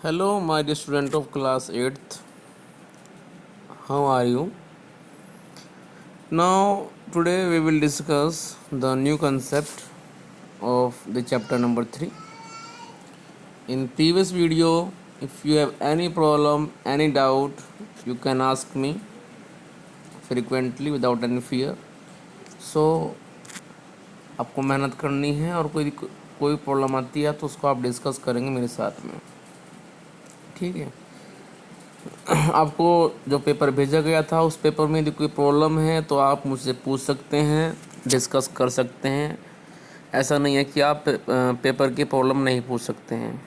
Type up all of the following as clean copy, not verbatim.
Hello, my dear student of class 8th. How are you? Now, today we will discuss the new concept of the chapter number 3. In previous video, if you have any problem, any doubt, you can ask me frequently without any fear. So, आपको मेहनत करनी है और कोई problem आती है तो उसको आप डिस्कस करेंगे मेरे साथ में, ठीक है। आपको जो पेपर भेजा गया था उस पेपर में यदि कोई प्रॉब्लम है तो आप मुझसे पूछ सकते हैं, डिस्कस कर सकते हैं। ऐसा नहीं है कि आप पेपर की प्रॉब्लम नहीं पूछ सकते हैं।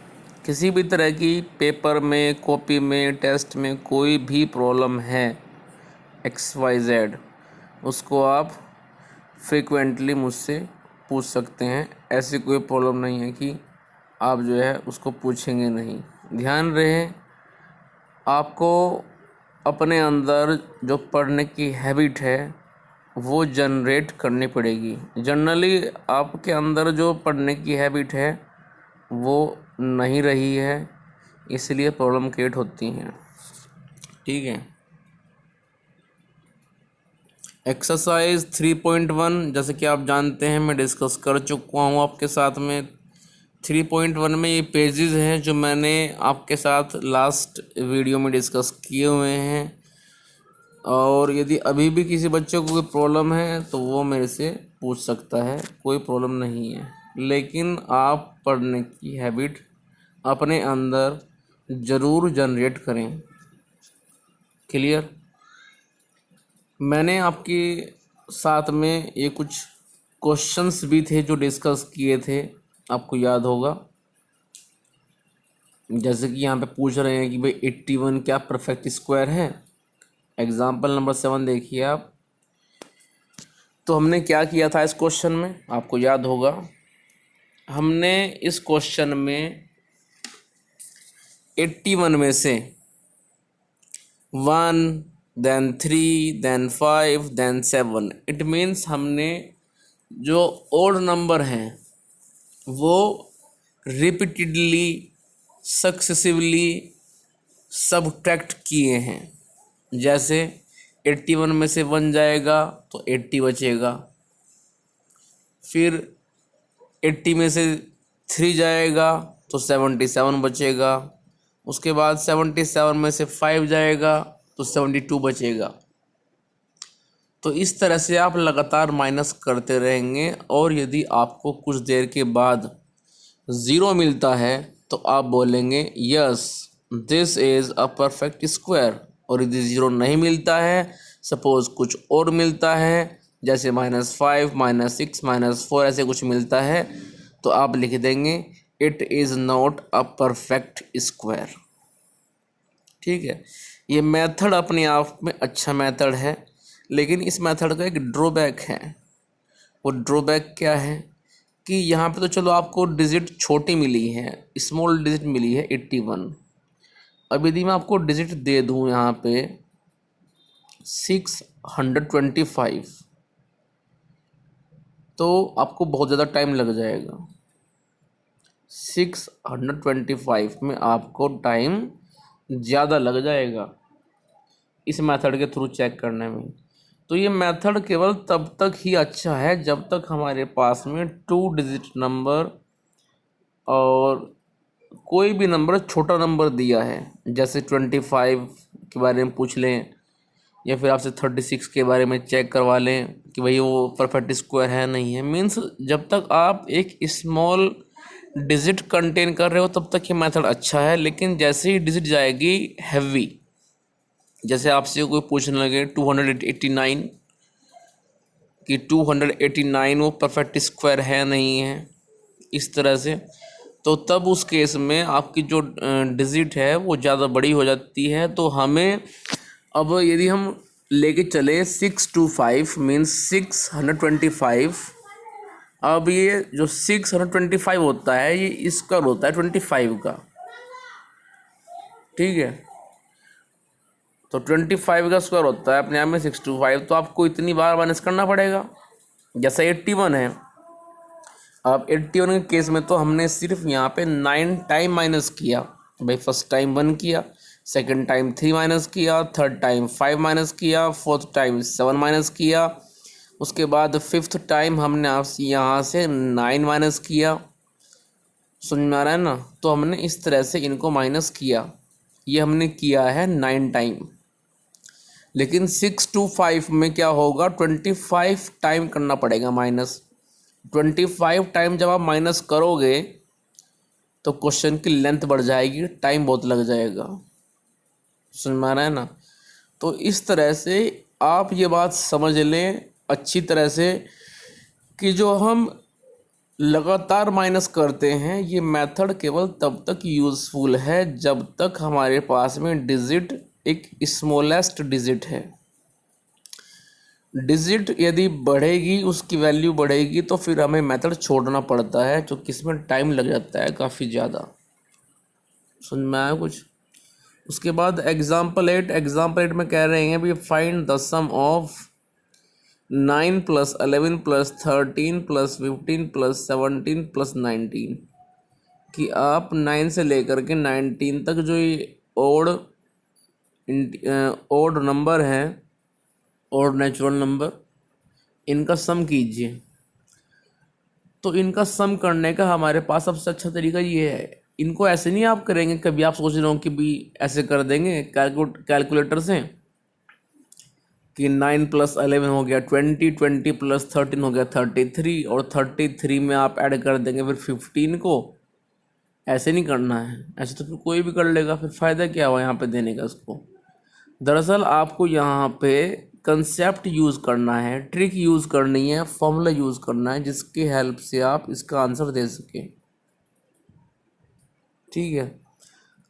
किसी भी तरह की पेपर में, कॉपी में, टेस्ट में कोई भी प्रॉब्लम है XYZ, उसको आप फ्रीक्वेंटली मुझसे पूछ सकते हैं। ऐसी कोई प्रॉब्लम नहीं है कि आप जो है उसको पूछेंगे नहीं। ध्यान रहे, आपको अपने अंदर जो पढ़ने की हैबिट है वो जनरेट करनी पड़ेगी। जनरली आपके अंदर जो पढ़ने की हैबिट है वो नहीं रही है, इसलिए प्रॉब्लम क्रिएट होती हैं, ठीक है। एक्सरसाइज 3.1 जैसे कि आप जानते हैं मैं डिस्कस कर चुका हूँ आपके साथ में। 3.1 में ये पेजेस हैं जो मैंने आपके साथ लास्ट वीडियो में डिस्कस किए हुए हैं, और यदि अभी भी किसी बच्चे को कोई प्रॉब्लम है तो वो मेरे से पूछ सकता है, कोई प्रॉब्लम नहीं है। लेकिन आप पढ़ने की हैबिट अपने अंदर ज़रूर जनरेट करें। क्लियर? मैंने आपके साथ में ये कुछ क्वेश्चंस भी थे जो डिस्कस किए थे, आपको याद होगा। जैसे कि यहाँ पे पूछ रहे हैं कि भाई 81 क्या परफेक्ट स्क्वायर है। एग्जाम्पल नंबर 7 देखिए आप। तो हमने क्या किया था इस क्वेश्चन में, आपको याद होगा। हमने इस क्वेश्चन में 81 में से 1 then 3 then 5 then 7, it means हमने जो ओड नंबर हैं वो रिपीटेडली सक्सेसिवली सबट्रैक्ट किए हैं। जैसे 81 में से 1 जाएगा तो 80 बचेगा, फिर 80 में से 3 जाएगा तो 77 बचेगा, उसके बाद 77 में से 5 जाएगा तो 72 बचेगा। तो इस तरह से आप लगातार माइनस करते रहेंगे, और यदि आपको कुछ देर के बाद 0 मिलता है तो आप बोलेंगे yes this is a perfect square. और यदि 0 नहीं मिलता है, सपोज़ कुछ और मिलता है जैसे -5 -6 -4 ऐसे कुछ मिलता है, तो आप लिख देंगे it is not a perfect square, ठीक है। ये मेथड अपने आप में अच्छा मेथड है, लेकिन इस मेथड का एक ड्रॉबैक है। वो ड्रॉबैक क्या है कि यहाँ पे तो चलो आपको डिजिट छोटी मिली है, स्मॉल डिजिट मिली है 81। अब यदि मैं आपको डिजिट दे दूँ यहाँ पे 625, तो आपको बहुत ज़्यादा टाइम लग जाएगा। 625 में आपको टाइम ज़्यादा लग जाएगा इस मेथड के थ्रू चेक करने में। तो ये मेथड केवल तब तक ही अच्छा है जब तक हमारे पास में 2 डिजिट नंबर और कोई भी नंबर छोटा नंबर दिया है। जैसे 25 के बारे में पूछ लें, या फिर आपसे 36 के बारे में चेक करवा लें कि भाई वो परफेक्ट स्क्वायर है नहीं है। मीन्स जब तक आप एक स्मॉल डिजिट कंटेन कर रहे हो तब तक ये मेथड अच्छा है, लेकिन जैसे ही डिजिट जाएगी हैवी, जैसे आपसे कोई पूछने लगे 289 कि 289 वो परफेक्ट स्क्वायर है नहीं है, इस तरह से, तो तब उस केस में आपकी जो डिजिट है वो ज़्यादा बड़ी हो जाती है। तो हमें अब यदि हम लेके चले 625 मीन्स 625, अब ये जो 625 होता है ये स्क्वायर होता है 25 का, ठीक है। तो 25 का स्क्वायर होता है अपने आप में 625, तो आपको इतनी बार माइनस करना पड़ेगा। जैसा 81 है, अब 81 के केस में तो हमने सिर्फ यहाँ पे 9 टाइम माइनस किया, भाई फर्स्ट टाइम 1 किया, सेकंड टाइम 3 माइनस किया, थर्ड टाइम 5 माइनस किया, फोर्थ टाइम 7 माइनस किया, उसके बाद फिफ्थ टाइम हमने आपसे यहाँ से 9 माइनस किया। समझ में आ रहा है ना? तो हमने इस तरह से इनको माइनस किया। ये हमने किया है 9 टाइम। लेकिन 6 to 5 में क्या होगा, 25 टाइम करना पड़ेगा माइनस। 25 टाइम जब आप माइनस करोगे तो क्वेश्चन की लेंथ बढ़ जाएगी, टाइम बहुत लग जाएगा। समझ में आ रहा है ना? तो इस तरह से आप ये बात समझ लें अच्छी तरह से कि जो हम लगातार माइनस करते हैं ये मेथड केवल तब तक यूज़फुल है जब तक हमारे पास में डिजिट एक स्मॉलेस्ट डिजिट है। डिजिट यदि बढ़ेगी, उसकी वैल्यू बढ़ेगी, तो फिर हमें मेथड छोड़ना पड़ता है, जो किसमें टाइम लग जाता है काफ़ी ज़्यादा। समझ में आया कुछ? उसके बाद एग्जाम्पल 8 में कह रहे हैं भी फाइंड द सम ऑफ 9 + 11 + 13 + 15 + 17 + 19, कि आप 9 से लेकर के 19 तक जो ये ओड नंबर हैं, ओड नेचुरल नंबर, इनका सम कीजिए। तो इनका सम करने का हमारे पास सबसे अच्छा तरीका ये है। इनको ऐसे नहीं आप करेंगे, कभी आप सोच रहे हो कि भी ऐसे कर देंगे कैलकुलेटर से कि 9 + 11 हो गया 20, 20 + 13 हो गया 33, और 33 में आप ऐड कर देंगे फिर 15 को। ऐसे नहीं करना है, ऐसे तो फिर कोई भी कर लेगा, फिर फ़ायदा क्या हुआ यहाँ पे देने का उसको। दरअसल आपको यहाँ पे कंसेप्ट यूज़ करना है, ट्रिक यूज़ करनी है, फॉर्मूला यूज़ करना है, जिसकी हेल्प से आप इसका आंसर दे सकें। ठीक है,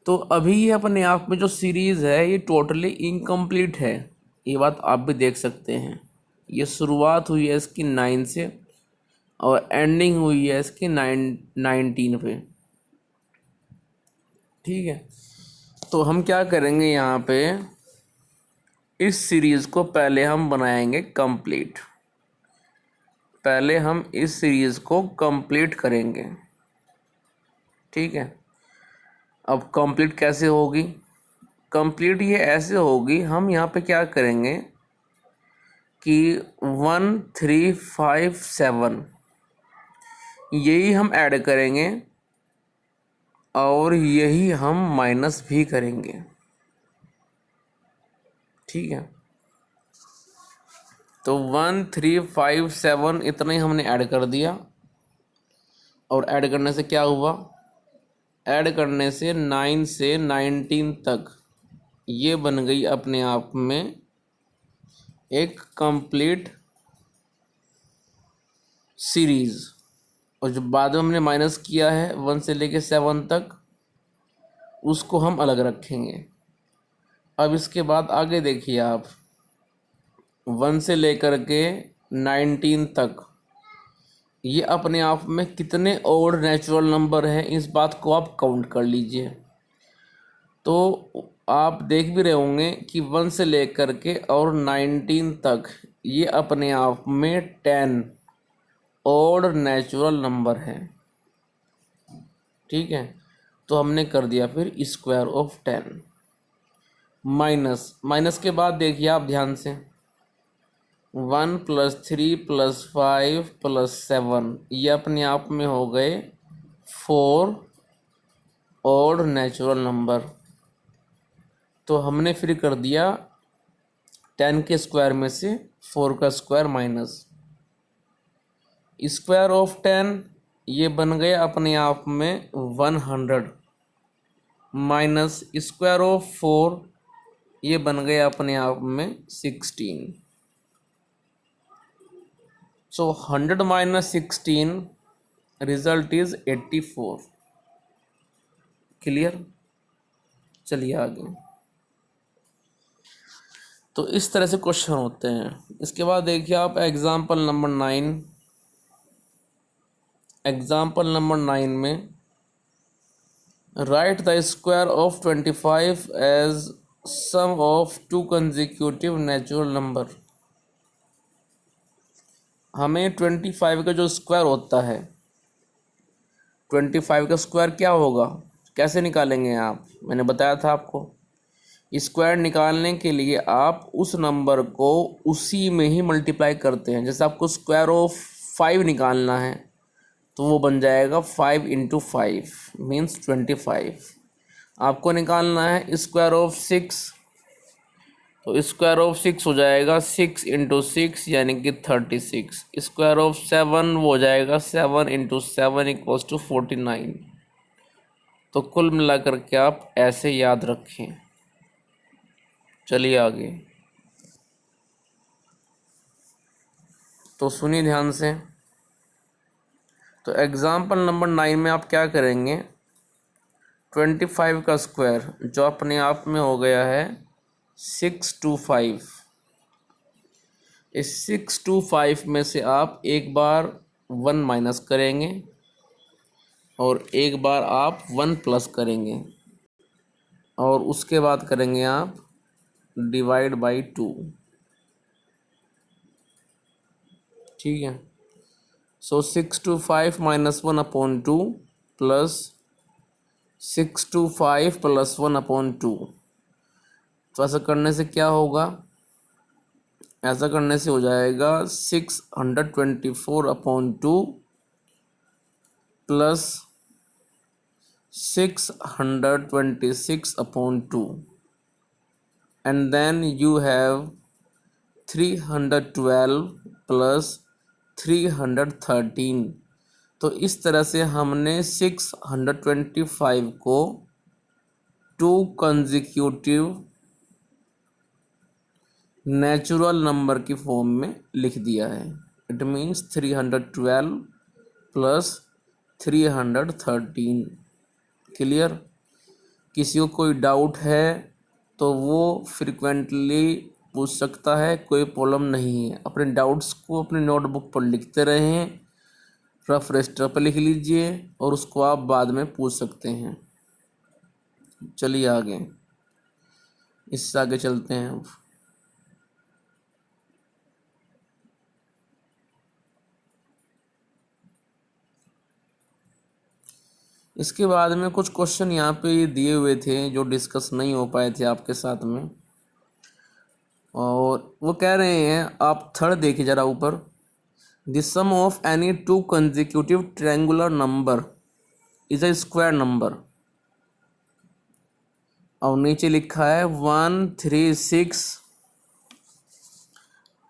तो अभी ये अपने आप में जो सीरीज़ है ये टोटली इनकम्प्लीट है, ये बात आप भी देख सकते हैं। ये शुरुआत हुई है इसकी 9 से और एंडिंग हुई है इसकी 19 पे। ठीक है, तो हम क्या करेंगे यहाँ पे, इस सीरीज़ को पहले हम बनाएंगे कंप्लीट। पहले हम इस सीरीज़ को कंप्लीट करेंगे। ठीक है, अब कंप्लीट कैसे होगी? कंप्लीट ये ऐसे होगी, हम यहाँ पे क्या करेंगे कि 1 3 5 7 यही हम ऐड करेंगे और यही हम माइनस भी करेंगे। ठीक है, तो 1 3 5 7 इतना ही हमने ऐड कर दिया, और ऐड करने से क्या हुआ, ऐड करने से 9 से 19 तक ये बन गई अपने आप में एक कंप्लीट सीरीज़। और जो बाद में हमने माइनस किया है 1 से लेके 7 तक, उसको हम अलग रखेंगे। अब इसके बाद आगे देखिए आप, 1 से लेकर के 19 तक ये अपने आप में कितने और नेचुरल नंबर हैं, इस बात को आप काउंट कर लीजिए। तो आप देख भी रहे होंगे कि 1 से लेकर के और 19 तक ये अपने आप में 10 और नेचुरल नंबर है। ठीक है, तो हमने कर दिया फिर स्क्वायर ऑफ 10 माइनस के बाद देखिए आप ध्यान से, 1 + 3 + 5 + 7 ये अपने आप में हो गए 4 और नेचुरल नंबर। तो हमने फिर कर दिया 10 के स्क्वायर में से 4 का स्क्वायर माइनस स्क्वायर ऑफ 10, ये बन गया अपने आप में 100, माइनस स्क्वायर ऑफ 4, ये बन गया अपने आप में 16। सो 100 - 16 रिजल्ट इज 84। क्लियर? चलिए आगे। तो इस तरह से क्वेश्चन होते हैं। इसके बाद देखिए आप एग्जाम्पल नंबर 9। एग्जाम्पल नंबर 9 में write the square of 25 as sum of 2 consecutive natural number. हमें 25 का जो स्क्वायर होता है, 25 का स्क्वायर क्या होगा, कैसे निकालेंगे आप, मैंने बताया था आपको। स्क्वायर निकालने के लिए आप उस नंबर को उसी में ही मल्टीप्लाई करते हैं। जैसे आपको स्क्वायर ऑफ 5 निकालना है तो वो बन जाएगा 5 इंटू 5 मीन्स 25। आपको निकालना है स्क्वायर ऑफ 6 तो स्क्वायर ऑफ 6 हो जाएगा 6 इंटू 6 यानी कि 36। स्क्वायर ऑफ 7 वो हो जाएगा 7 इंटू 7 इक्वल्स टू 49। तो कुल मिलाकर के आप ऐसे याद रखें। चलिए आगे, तो सुनिए ध्यान से। तो एग्जाम्पल नंबर 9 में आप क्या करेंगे, 25 का स्क्वायर जो अपने आप में हो गया है 625। इस 625 में से आप एक बार 1 माइनस करेंगे और एक बार आप 1 प्लस करेंगे और उसके बाद करेंगे आप डिवाइड बाई 2। ठीक है। सो 625 minus 1 upon 2 plus 625 plus 1 upon 2। तो ऐसा करने से क्या होगा, ऐसा करने से हो जाएगा 624 upon 2 plus 626 upon 2 and then you have 312 plus 313। तो इस तरह से हमने 625 को 2 कंसेक्यूटिव नेचुरल नंबर की फॉर्म में लिख दिया है। It means 312 plus 313। क्लियर। किसी को कोई डाउट है तो वो फ्रिक्वेंटली पूछ सकता है, कोई प्रॉब्लम नहीं है। अपने डाउट्स को अपने नोटबुक पर लिखते रहें, रफ रजिस्टर पर लिख लीजिए और उसको आप बाद में पूछ सकते हैं। चलिए आगे, इससे आगे चलते हैं अब। इसके बाद में कुछ क्वेश्चन यहाँ पे दिए हुए थे जो डिस्कस नहीं हो पाए थे आपके साथ में, और वो कह रहे हैं, आप थर्ड देखिए ज़रा ऊपर, the sum of any 2 consecutive triangular number is a square number. और नीचे लिखा है 1 3 6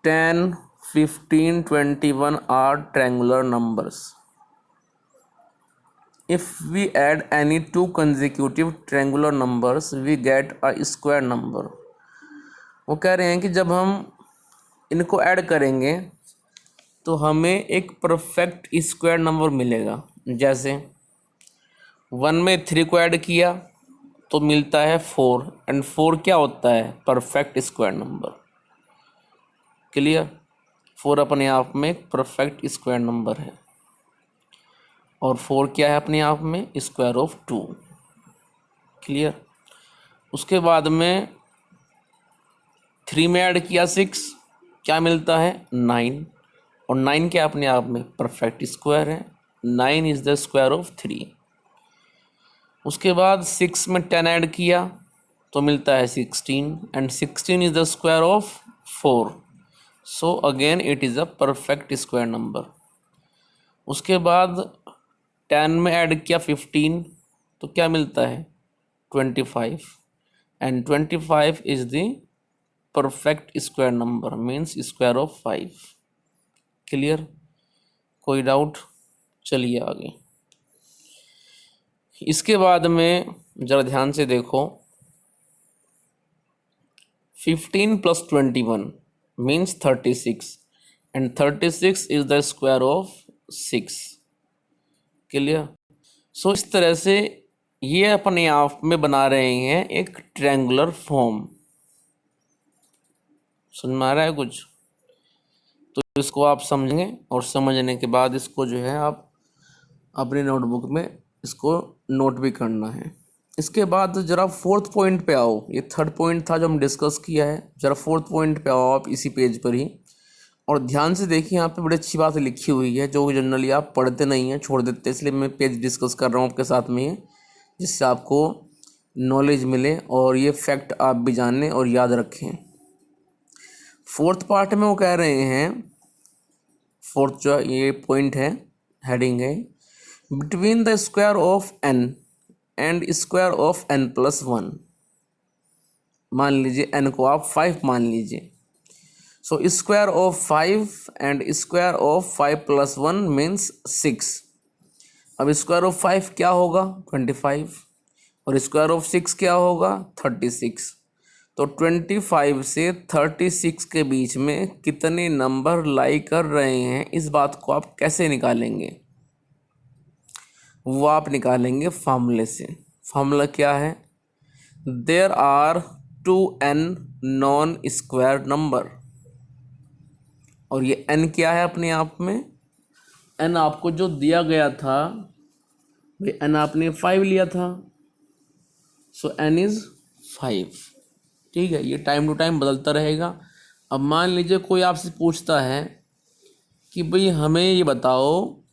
10 15 21 are triangular numbers. If we add any 2 consecutive triangular numbers, we get a square number। वो कह रहे हैं कि जब हम इनको ऐड करेंगे तो हमें एक परफेक्ट स्क्वायर नंबर मिलेगा। जैसे 1 में 3 को ऐड किया तो मिलता है 4 एंड 4 क्या होता है, परफेक्ट स्क्वायर नंबर। क्लियर। 4 अपने आप में एक परफेक्ट स्क्वायर नंबर है और 4 क्या है अपने आप में, स्क्वायर ऑफ 2। क्लियर। उसके बाद में 3 में ऐड किया 6, क्या मिलता है 9, और 9 क्या अपने आप में परफेक्ट स्क्वायर है। 9 इज़ द स्क्वायर ऑफ 3। उसके बाद 6 में 10 ऐड किया तो मिलता है 16 and 16 is the square of 4। So again it is a perfect square number. उसके बाद 10 में ऐड किया 15 तो क्या मिलता है 25 and 25 is the perfect square number means square of 5। Clear. कोई डाउट। चलिए आगे। इसके बाद में ज़रा ध्यान से देखो, 15 plus 21 means 36 and 36 is the square of 6। Clear. So इस तरह से ये अपने आप में बना रहे हैं एक ट्रायंगुलर फॉर्म। समझ में आ रहा है कुछ? तो इसको आप समझेंगे और समझने के बाद इसको जो है आप अपनी नोटबुक में इसको नोट भी करना है। इसके बाद ज़रा फोर्थ पॉइंट पे आओ। ये थर्ड पॉइंट था जो हम डिस्कस किया है। ज़रा फोर्थ पॉइंट पे आओ आप इसी पेज पर ही, और ध्यान से देखिए यहाँ पे बड़ी अच्छी बात लिखी हुई है जो जनरली आप पढ़ते नहीं हैं, छोड़ देते हैं, इसलिए मैं पेज डिस्कस कर रहा हूँ आपके साथ में। जिससे आपको नॉलेज मिले और ये फैक्ट आप भी जानें और याद रखें। फोर्थ पार्ट में वो कह रहे हैं, फोर्थ जो ये पॉइंट है, हेडिंग है, between the square of n and square of n+1। मान लीजिए n को आप 5 मान लीजिए। So square of 5 and square of 5+1 means 6। अब स्क्वायर ऑफ 5 क्या होगा? 25। और स्क्वायर ऑफ 6 क्या होगा? 36। तो 25 से 36 के बीच में कितने नंबर लाई कर रहे हैं, इस बात को आप कैसे निकालेंगे? वो आप निकालेंगे फार्मूले से। फार्मूला क्या है? There are 2n non square number. और ये n क्या है अपने आप में? n आपको जो दिया गया था, भाई n आपने 5 लिया था, सो n इज़ 5। ठीक है, ये टाइम टू टाइम बदलता रहेगा। अब मान लीजिए कोई आपसे पूछता है कि भाई हमें ये बताओ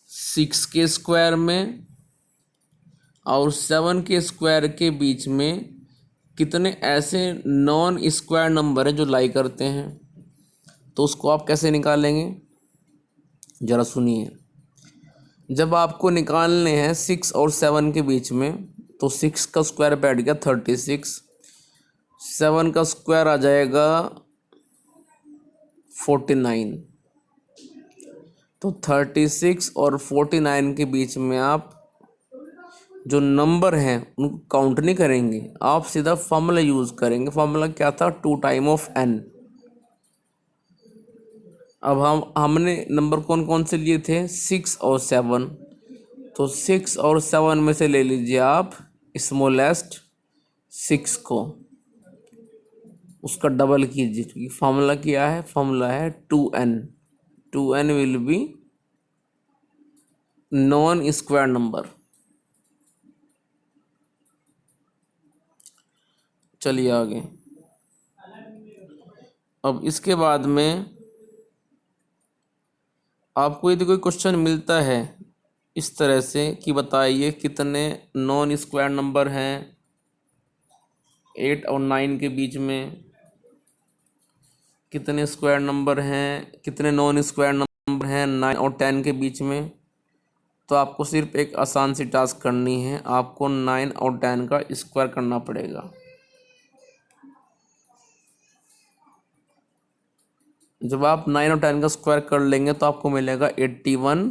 6 के स्क्वायर में और 7 के स्क्वायर के बीच में कितने ऐसे नॉन स्क्वायर नंबर हैं जो लाई करते हैं। तो उसको आप कैसे निकालेंगे, ज़रा सुनिए। जब आपको निकालने हैं 6 और 7 के बीच में, तो 6 का स्क्वायर बैठ गया 36, 7 का स्क्वायर आ जाएगा 49। तो 36 और 49 के बीच में आप जो नंबर हैं उनको काउंट नहीं करेंगे, आप सीधा फॉर्मूला यूज़ करेंगे। फॉर्मूला क्या था? 2 टाइम ऑफ n। अब हमने नंबर कौन कौन से लिए थे? 6 और 7। तो 6 और 7 में से ले लीजिए आप स्मॉलेस्ट 6 को, उसका डबल कीजिए, क्योंकि फॉर्मूला क्या है? फॉर्मूला है 2n। 2n will be non square number. चलिए आगे। अब इसके बाद में आपको यदि कोई क्वेश्चन मिलता है इस तरह से कि बताइए कितने नॉन स्क्वायर नंबर हैं 8 और 9 के बीच में, कितने स्क्वायर नंबर हैं, कितने नॉन स्क्वायर नंबर हैं 9 और 10 के बीच में, तो आपको सिर्फ एक आसान सी टास्क करनी है। आपको 9 और 10 का स्क्वायर करना पड़ेगा। जब आप 9 और 10 का स्क्वायर कर लेंगे तो आपको मिलेगा 81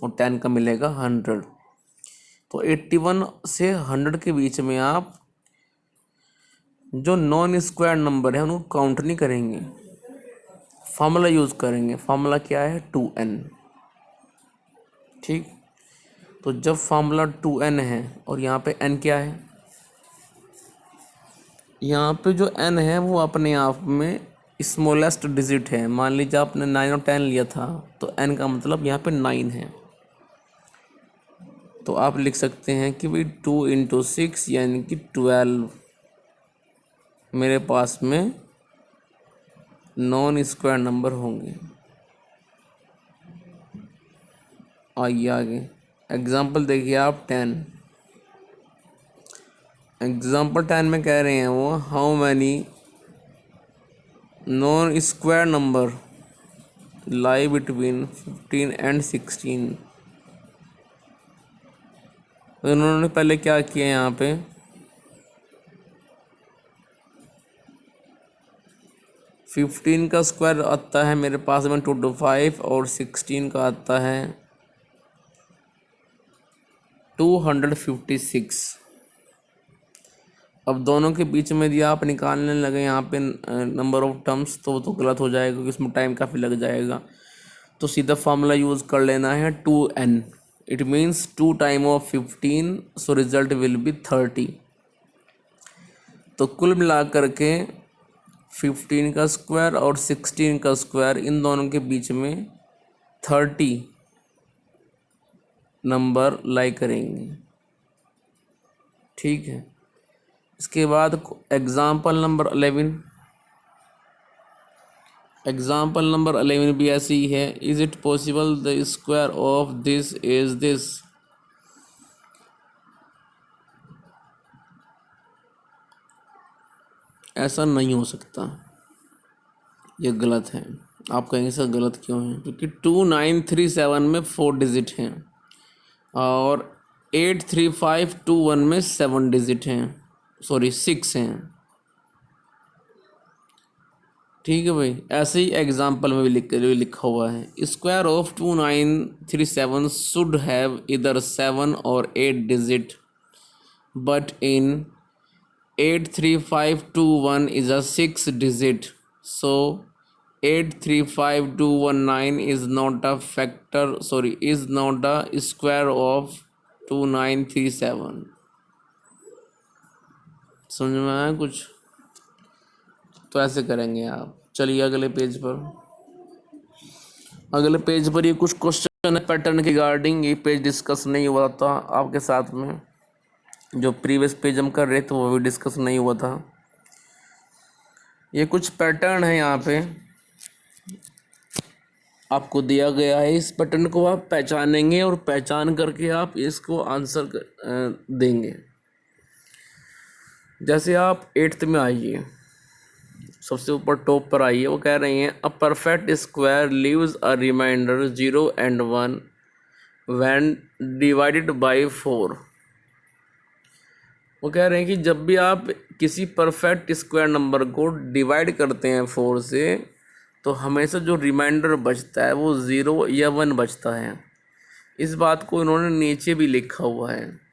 और 10 का मिलेगा 100। तो 81 से 100 के बीच में आप जो नॉन स्क्वायर नंबर है उनको काउंट नहीं करेंगे, फार्मूला यूज़ करेंगे। फार्मूला क्या है? 2n। ठीक, तो जब फार्मूला 2n है और यहाँ पे n क्या है? यहाँ पे जो n है वो अपने आप में स्मॉलेस्ट डिजिट है। मान लीजिए आपने 9 और 10 लिया था, तो n का मतलब यहाँ पे 9 है। तो आप लिख सकते हैं कि भाई 2 × 6 यानी कि 12 मेरे पास में नॉन स्क्वायर नंबर होंगे। आइए आगे एग्जाम्पल देखिए आप 10। एग्जाम्पल 10 में कह रहे हैं वो, how many non square number lie between 15 and 16। तो इन्होंने पहले क्या किया, यहाँ पे 15 का स्क्वायर आता है मेरे पास में 225 और 16 का आता है 256। अब दोनों के बीच में यदि आप निकालने लगे यहाँ पे नंबर ऑफ टर्म्स, तो गलत हो जाएगा क्योंकि इसमें टाइम काफ़ी लग जाएगा। तो सीधा फार्मूला यूज़ कर लेना है 2n। It means 2 time of 15, so result will be 30। तो कुल मिला करके 15 का स्क्वायर और 16 का स्क्वायर, इन दोनों के बीच में 30 नंबर लाई करेंगे। ठीक है, इसके बाद एग्ज़ाम्पल नंबर 11। एग्ज़ाम्पल नंबर 11 भी ऐसी ही है। Is it possible the square of this is this. ऐसा नहीं हो सकता, ये गलत है। आप कहेंगे सर गलत क्यों है? क्योंकि 2937 में 4 डिजिट हैं और 83521 में 7 डिजिट हैं, सॉरी 6 हैं। ठीक है भाई, ऐसे ही एग्जाम्पल में भी लिखा हुआ है, स्क्वायर ऑफ 2937 शुड हैव इधर 7 और 8 digit, but in 83521 is a 6 digit, so 83519 is not a factor, sorry, is not a square of 2937। समझ में आया कुछ? तो ऐसे करेंगे आप। चलिए अगले पेज पर। अगले पेज पर ये कुछ क्वेश्चन है पैटर्न के रिगार्डिंग। ये पेज डिस्कस नहीं हुआ था आपके साथ में, जो प्रीवियस पेज हम कर रहे थे वो भी डिस्कस नहीं हुआ था। ये कुछ पैटर्न है यहाँ पे आपको दिया गया है, इस पैटर्न को आप पहचानेंगे और पहचान करके आप इसको आंसर देंगे। जैसे आप 8th में आइए, सबसे ऊपर टॉप पर आइए, वो कह रही हैं a perfect square leaves a remainder 0 and 1 when divided by 4। वो कह रहे हैं कि जब भी आप किसी परफेक्ट स्क्वायर नंबर को डिवाइड करते हैं 4 से, तो हमेशा जो रिमाइंडर बचता है वो 0 या 1 बचता है। इस बात को इन्होंने नीचे भी लिखा हुआ है।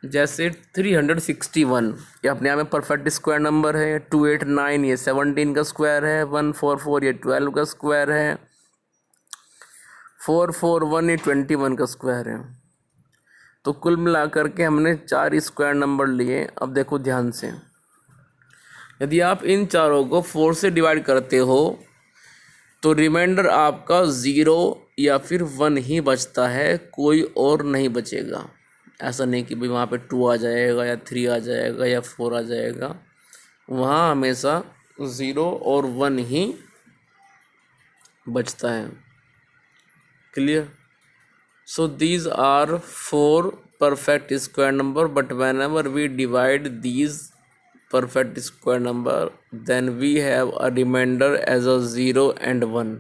जैसे 361 ये अपने आप में परफेक्ट स्क्वायर नंबर है, 289 ये 17 का स्क्वायर है, 144 ये 12 का स्क्वायर है, 441 ये 21 का स्क्वायर है। तो कुल मिलाकर के हमने 4 स्क्वायर नंबर लिए। अब देखो ध्यान से, यदि आप इन चारों को 4 से डिवाइड करते हो तो रिमाइंडर आपका 0 या फिर 1 ही बचता है, कोई और नहीं बचेगा। ऐसा नहीं कि भाई वहाँ पे 2 आ जाएगा या 3 आ जाएगा या 4 आ जाएगा, वहाँ हमेशा 0 और 1 ही बचता है। Clear? So these are 4 perfect square number, but whenever we divide these perfect square number, then we have a remainder as a 0 and 1।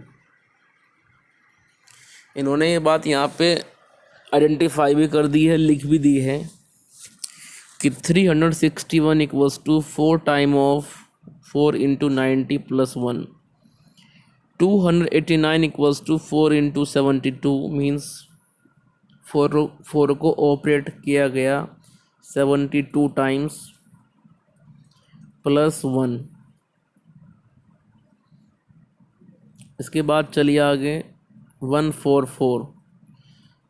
इन्होंने ये बात यहाँ पे आइडेंटिफाई भी कर दी है, लिख भी दी है कि 361 equals to 4 time of 4 into 90 plus 1। 289 equals to 4 into 72 means 4 को ऑपरेट किया गया 72 टाइम्स प्लस 1। इसके बाद चलिए आगे 144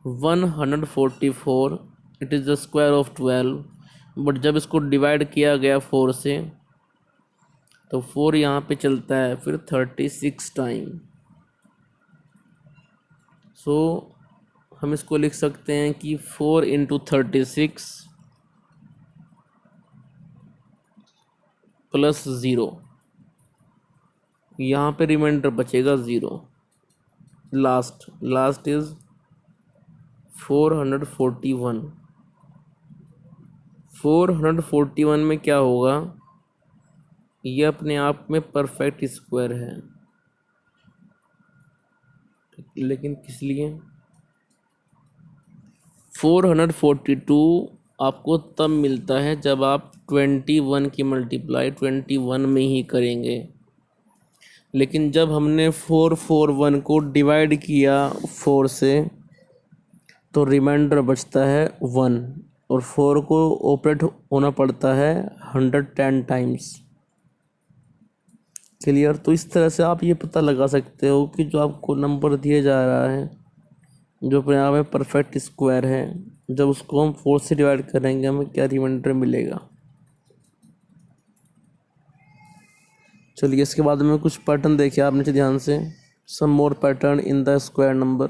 144 it is the square of 12, but जब इसको डिवाइड किया गया 4 से तो 4 यहाँ पे चलता है फिर 36 टाइम। सो हम इसको लिख सकते हैं कि 4 इंटू 36 प्लस 0, यहाँ पे रिमाइंडर बचेगा 0। Last is 441। 441 में क्या होगा, ये अपने आप में परफेक्ट स्क्वायर है, लेकिन किस लिए 442 आपको तब मिलता है जब आप 21 की मल्टीप्लाई 21 में ही करेंगे। लेकिन जब हमने 441 को डिवाइड किया 4 से तो रिमाइंडर बचता है 1, और 4 को ऑपरेट होना पड़ता है 110 टाइम्स। क्लियर? तो इस तरह से आप ये पता लगा सकते हो कि जो आपको नंबर दिया जा रहा है जो अपने आप में परफेक्ट स्क्वायर है, जब उसको हम 4 से डिवाइड करेंगे हमें क्या रिमाइंडर मिलेगा। चलिए इसके बाद में कुछ पैटर्न देखिए आप नीचे ध्यान से। Some more pattern in the square number.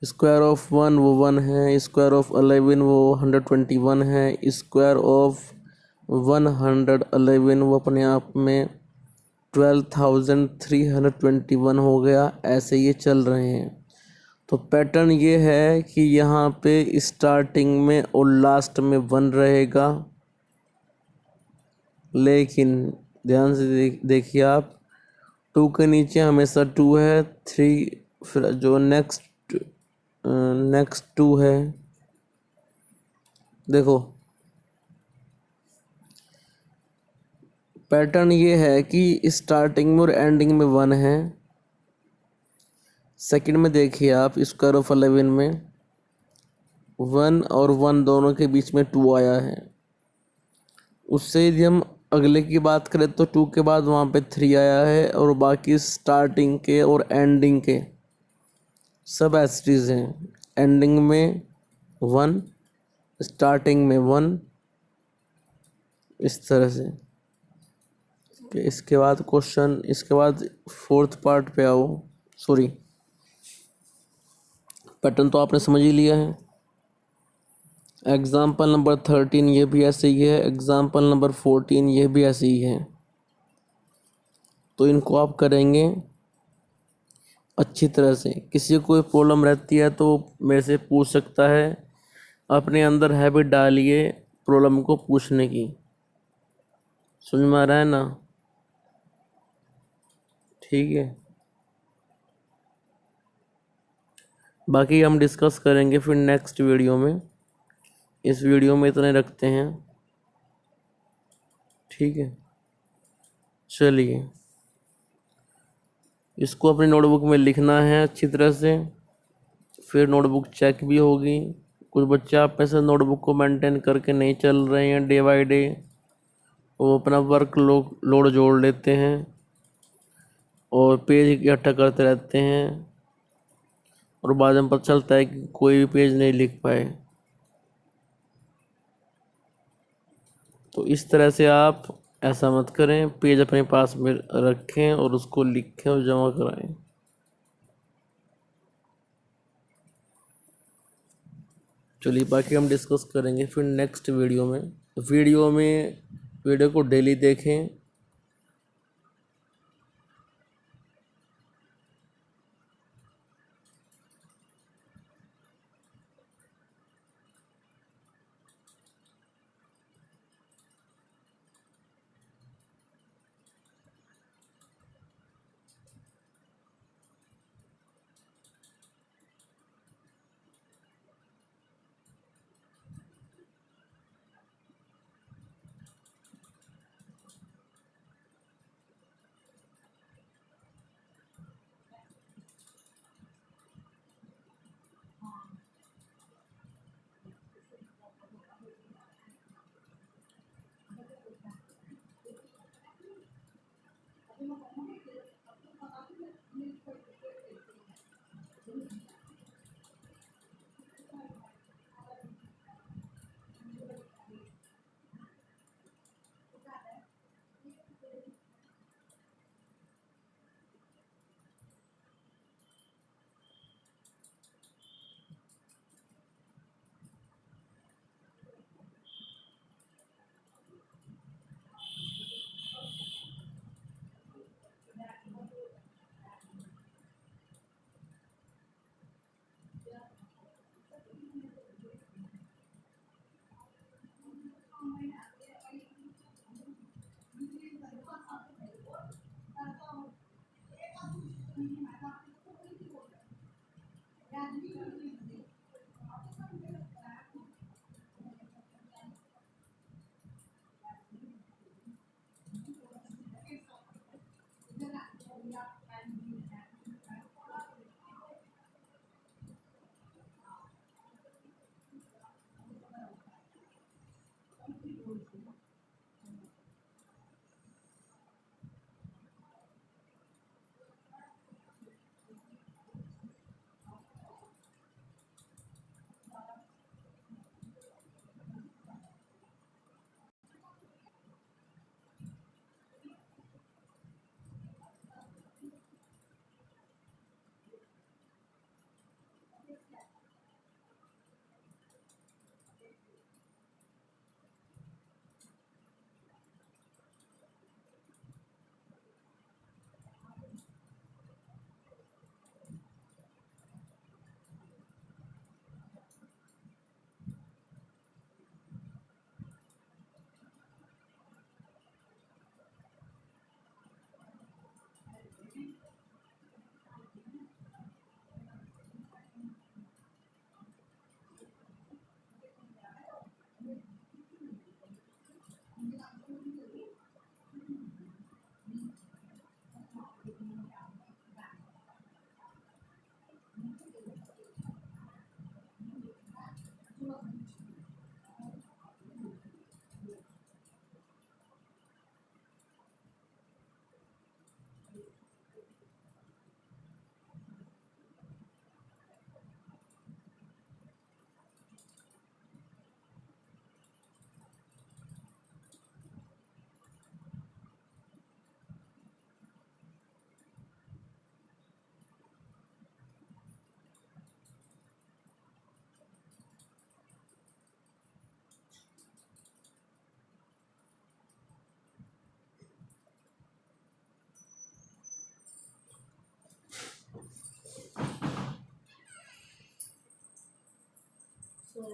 Square of 1 वो 1 है, स्क्वायर ऑफ 11 वो 121 है, स्क्वायर ऑफ 111 वो अपने आप में 12,321 हो गया। ऐसे ये चल रहे हैं। तो पैटर्न ये है कि यहाँ पे स्टार्टिंग में और लास्ट में 1 रहेगा, लेकिन ध्यान से देखिए आप, 2 के नीचे हमेशा 2 है, 3 फिर जो नेक्स्ट 2 है। देखो पैटर्न ये है कि स्टार्टिंग में और एंडिंग में 1 है। सेकंड में देखिए आप स्क्वायर ऑफ 11 में 1 और 1 दोनों के बीच में 2 आया है। उससे यदि हम अगले की बात करें तो 2 के बाद वहाँ पे 3 आया है, और बाकी स्टार्टिंग के और एंडिंग के सब एस्ट्रीज हैं। एंडिंग में 1, स्टार्टिंग में 1, इस तरह से। इसके बाद क्वेश्चन, इसके बाद फोर्थ पार्ट पे आओ। सॉरी, पैटर्न तो आपने समझ ही लिया है। एग्जाम्पल नंबर 13 ये भी ऐसे ही है, एग्जाम्पल नंबर 14 ये भी ऐसे ही है। तो इनको आप करेंगे अच्छी तरह से। किसी को कोई प्रॉब्लम रहती है तो मेरे से पूछ सकता है। अपने अंदर हैबिट डालिए प्रॉब्लम को पूछने की। समझ में आ रहा है ना? ठीक है, बाकी हम डिस्कस करेंगे फिर नेक्स्ट वीडियो में। इस वीडियो में इतने रखते हैं। ठीक है, चलिए इसको अपनी नोटबुक में लिखना है अच्छी तरह से, फिर नोटबुक चेक भी होगी। कुछ बच्चे आप में से नोटबुक को मेंटेन करके नहीं चल रहे हैं डे बाय डे, वो अपना वर्क लोड जोड़ लेते हैं और पेज इकट्ठा करते रहते हैं, और बाद में पता चलता है कि कोई भी पेज नहीं लिख पाए। तो इस तरह से आप ऐसा मत करें, पेज अपने पास में रखें और उसको लिखें और जमा कराएं। चलिए बाकी हम डिस्कस करेंगे फिर नेक्स्ट वीडियो में। वीडियो को डेली देखें।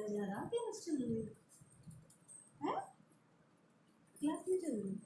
जा रहा कि हॉस्टल में है? क्लास में चल रही